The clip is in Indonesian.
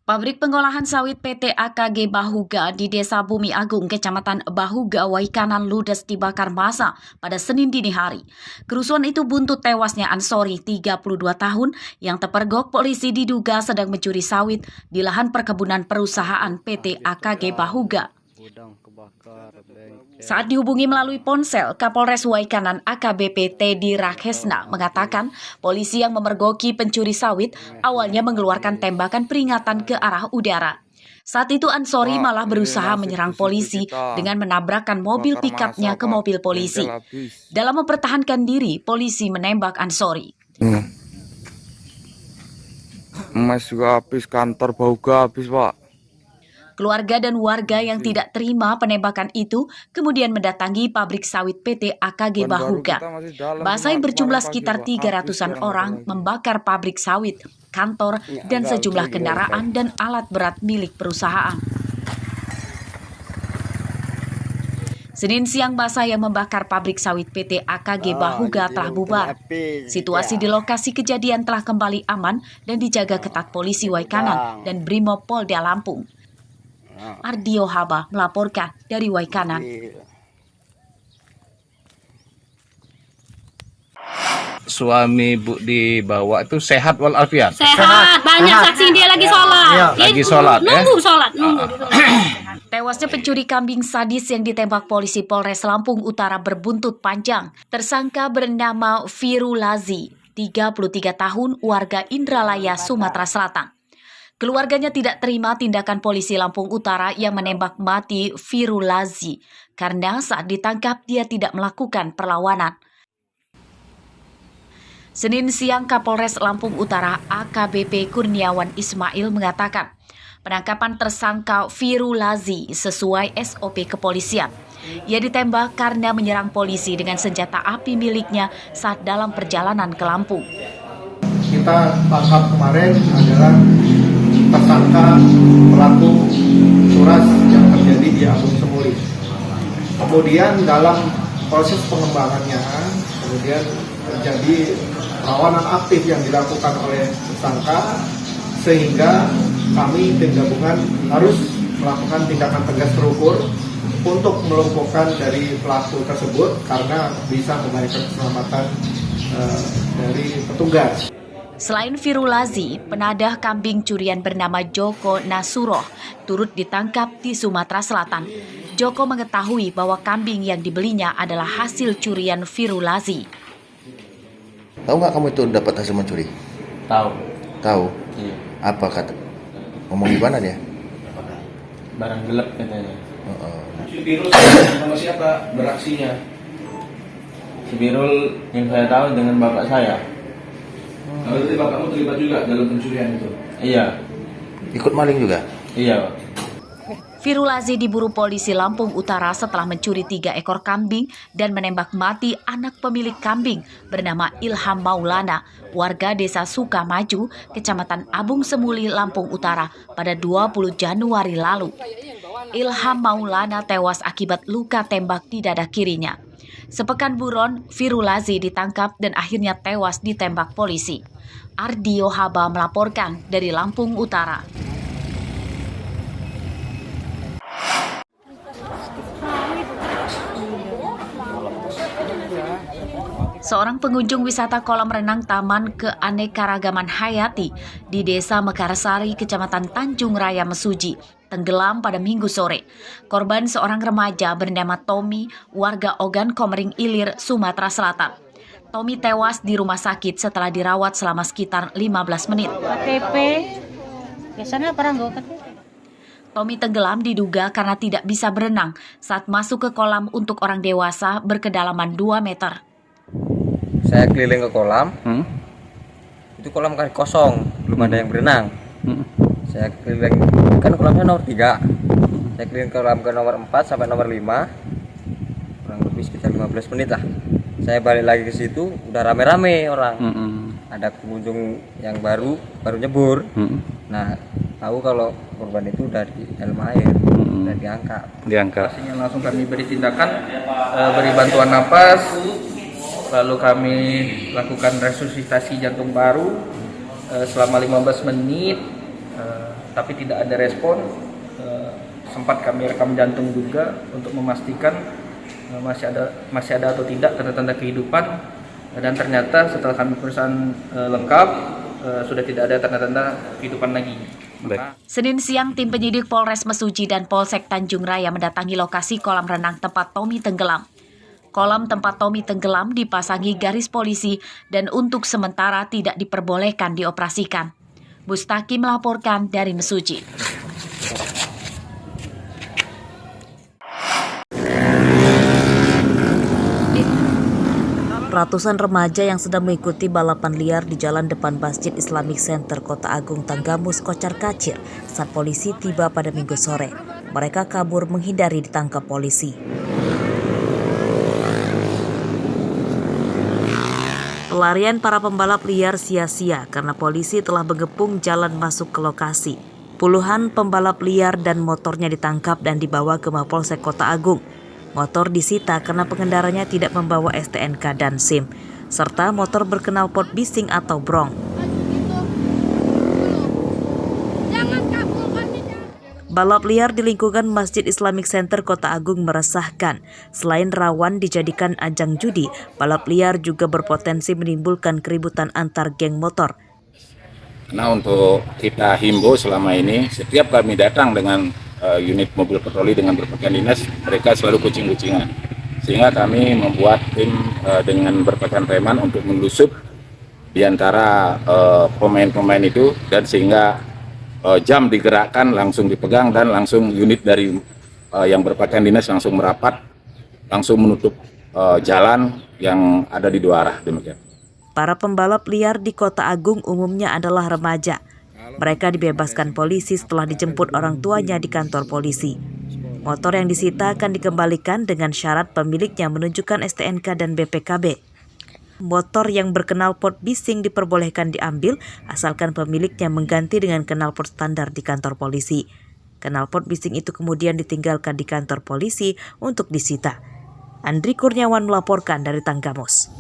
Pabrik pengolahan sawit PT AKG Bahuga di Desa Bumi Agung, Kecamatan Bahuga, Waikanan ludes dibakar massa pada Senin dini hari. Kerusuhan itu buntut tewasnya Ansori, 32 tahun, yang terpergok polisi diduga sedang mencuri sawit di lahan perkebunan perusahaan PT AKG Bahuga. Saat dihubungi melalui ponsel, Kapolres Waikanan AKBP Teddy Rakesna mengatakan polisi yang memergoki pencuri sawit awalnya mengeluarkan tembakan peringatan ke arah udara. Saat itu Ansori malah berusaha menyerang polisi dengan menabrakkan mobil pikapnya ke mobil polisi. Dalam mempertahankan diri, polisi menembak Ansori. Emas juga habis, kantor Bahuga habis, Pak. Keluarga dan warga yang tidak terima penembakan itu kemudian mendatangi pabrik sawit PT AKG Bahuga. Massa yang berjumlah sekitar 300-an orang membakar pabrik sawit, kantor, dan sejumlah kendaraan dan alat berat milik perusahaan. Senin siang massa yang membakar pabrik sawit PT AKG Bahuga telah bubar. Situasi di lokasi kejadian telah kembali aman dan dijaga ketat polisi Waikanan dan Brimob Polda Lampung. Ardio Haba melaporkan dari Waikanan. Suami Bu dibawa itu sehat walafiat. Sehat, banyak saksi dia lagi sholat. Iya, lagi sholat, nunggu sholat. Tewasnya pencuri kambing sadis yang ditembak polisi Polres Lampung Utara berbuntut panjang. Tersangka bernama Firulazi, 33 tahun, warga Indralaya, Sumatera Selatan. Keluarganya tidak terima tindakan polisi Lampung Utara yang menembak mati Firulazi karena saat ditangkap dia tidak melakukan perlawanan. Senin siang Kapolres Lampung Utara AKBP Kurniawan Ismail mengatakan penangkapan tersangka Firulazi sesuai SOP kepolisian. Ia ditembak karena menyerang polisi dengan senjata api miliknya saat dalam perjalanan ke Lampung. Kita tangkap kemarin adalah tersangka pelaku curas yang terjadi di Agung Semuri. Kemudian dalam proses pengembangannya, kemudian terjadi perlawanan aktif yang dilakukan oleh tersangka, sehingga kami tim gabungan harus melakukan tindakan tegas terukur untuk melumpuhkan dari pelaku tersebut karena bisa memberikan keselamatan dari petugas. Selain Firulazi, penadah kambing curian bernama Joko Nasuroh turut ditangkap di Sumatera Selatan. Joko mengetahui bahwa kambing yang dibelinya adalah hasil curian Firulazi. Tahu nggak kamu itu dapat hasil mencuri? Tahu. Tahu? Iya. Apa kata? Ngomong gimana dia? Barang gelap katanya. Si Birul sama siapa beraksinya? Si Birul yang saya tahu dengan bapak saya. Berarti bapakmu terlibat juga dalam pencurian itu? Iya. Ikut maling juga? Iya, Pak. Firulazi diburu polisi Lampung Utara setelah mencuri 3 ekor kambing dan menembak mati anak pemilik kambing bernama Ilham Maulana, warga desa Sukamaju, Kecamatan Abung Semuli, Lampung Utara pada 20 Januari lalu. Ilham Maulana tewas akibat luka tembak di dada kirinya. Sepekan buron, Firulazi ditangkap dan akhirnya tewas ditembak polisi. Ardio Haba melaporkan dari Lampung Utara. Seorang pengunjung wisata kolam renang Taman Keanekaragaman Hayati di Desa Mekarsari, Kecamatan Tanjung Raya, Mesuji, tenggelam pada Minggu sore. Korban seorang remaja bernama Tommy, warga Ogan Komering Ilir, Sumatera Selatan. Tommy tewas di rumah sakit setelah dirawat selama sekitar 15 menit. KTP, biasanya pernah nggak KTP? Tommy tenggelam diduga karena tidak bisa berenang saat masuk ke kolam untuk orang dewasa berkedalaman 2 meter. Saya keliling ke kolam, itu kolam kan kosong, belum ada yang berenang. Saya keliling, kan kolamnya nomor 3, saya keliling kolam ke nomor 4 sampai nomor 5, kurang lebih sekitar 15 menit lah. Saya balik lagi ke situ, udah rame-rame orang, ada pengunjung yang baru nyebur. Nah, tahu kalau korban itu udah di dalam air, udah diangkat. Langsung kami beri tindakan, beri bantuan napas, lalu kami lakukan resusitasi jantung paru selama 15 menit. tapi tidak ada respon. Sempat kami rekam jantung juga untuk memastikan masih ada atau tidak tanda-tanda kehidupan, dan ternyata setelah kami pemeriksaan lengkap sudah tidak ada tanda-tanda kehidupan lagi. Senin siang, tim penyidik Polres Mesuji dan Polsek Tanjung Raya mendatangi lokasi kolam renang tempat Tommy tenggelam. Kolam tempat Tommy tenggelam dipasangi garis polisi dan untuk sementara tidak diperbolehkan dioperasikan. Bustaki melaporkan dari Mesuji. Ratusan remaja yang sedang mengikuti balapan liar di jalan depan Masjid Islamic Center Kota Agung Tanggamus kocar-kacir saat polisi tiba pada Minggu sore. Mereka kabur menghindari ditangkap polisi. Pelarian para pembalap liar sia-sia karena polisi telah mengepung jalan masuk ke lokasi. Puluhan pembalap liar dan motornya ditangkap dan dibawa ke Mapolsek Kota Agung. Motor disita karena pengendaranya tidak membawa STNK dan SIM, serta motor berknalpot bising atau brong. Balap liar di lingkungan Masjid Islamic Center Kota Agung meresahkan. Selain rawan dijadikan ajang judi, balap liar juga berpotensi menimbulkan keributan antar geng motor. Nah, untuk kita himbau selama ini, setiap kami datang dengan unit mobil patroli dengan berpakaian dinas, mereka selalu kucing-kucingan. Sehingga kami membuat tim dengan berpakaian preman untuk menelusup di antara pemain-pemain itu, dan sehingga jam digerakkan, langsung dipegang, dan langsung unit dari yang berpakaian dinas langsung merapat, langsung menutup jalan yang ada di dua arah. Demikian. Para pembalap liar di Kota Agung umumnya adalah remaja. Mereka dibebaskan polisi setelah dijemput orang tuanya di kantor polisi. Motor yang disita akan dikembalikan dengan syarat pemiliknya menunjukkan STNK dan BPKB. Motor yang berknalpot bising diperbolehkan diambil asalkan pemiliknya mengganti dengan knalpot standar di kantor polisi. Knalpot bising itu kemudian ditinggalkan di kantor polisi untuk disita. Andri Kurniawan melaporkan dari Tanggamus.